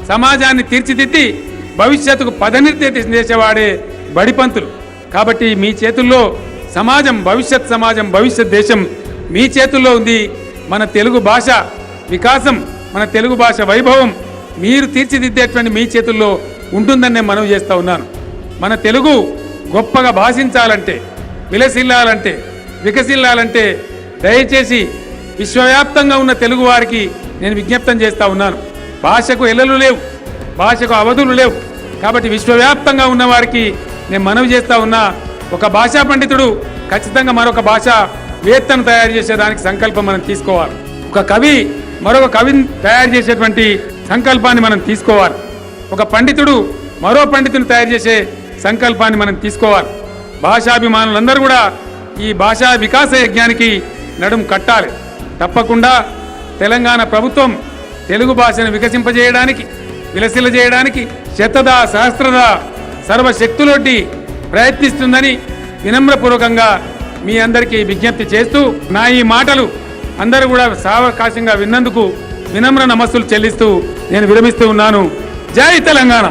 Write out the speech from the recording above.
సమాజాన్ని తీర్చిదిద్ది భవిష్యత్తుకు పదనిర్దేశం చేసేవాడే బడిపంతులు. కాబట్టి మీ చేతుల్లో సమాజం, భవిష్యత్ దేశం మీ చేతుల్లో ఉంది. మన తెలుగు భాష వికాసం, మన తెలుగు భాష వైభవం మీరు తీర్చిదిద్దేటువంటి మీ చేతుల్లో ఉంటుందని నేను మనవి చేస్తూ ఉన్నాను. మన తెలుగు గొప్పగా భాషించాలంటే, విలసిల్లాలంటే, వికసిల్లాలంటే దయచేసి విశ్వవ్యాప్తంగా ఉన్న తెలుగు వారికి నేను విజ్ఞప్తం చేస్తూ ఉన్నాను. భాషకు ఎల్లలు లేవు, భాషకు అవధులు లేవు. కాబట్టి విశ్వవ్యాప్తంగా ఉన్న వారికి నేను మనవి చేస్తూ ఉన్నా, ఒక భాషా పండితుడు ఖచ్చితంగా మరొక భాష వేత్తను తయారు చేసేదానికి సంకల్పం మనం తీసుకోవాలి. ఒక కవి మరొక కవిని తయారు చేసేటువంటి సంకల్పాన్ని మనం తీసుకోవాలి. ఒక పండితుడు మరో పండితుని తయారు చేసే సంకల్పాన్ని మనం తీసుకోవాలి. భాషాభిమానులందరూ కూడా ఈ భాషా వికాస యజ్ఞానికి నడుం కట్టాలి. తప్పకుండా తెలంగాణ ప్రభుత్వం తెలుగు భాషను వికసింపజేయడానికి, విలసిల్లజేయడానికి శతదా సహస్రదా సర్వశక్తులొడ్డి ప్రయత్నిస్తుందని వినమ్రపూర్వకంగా మీ అందరికీ విజ్ఞప్తి చేస్తూ, నా ఈ మాటలు అందరూ కూడా సావకాశంగా విన్నందుకు వినమ్ర నమస్సులు చెల్లిస్తూ నేను విరమిస్తూ ఉన్నాను. జై తెలంగాణ.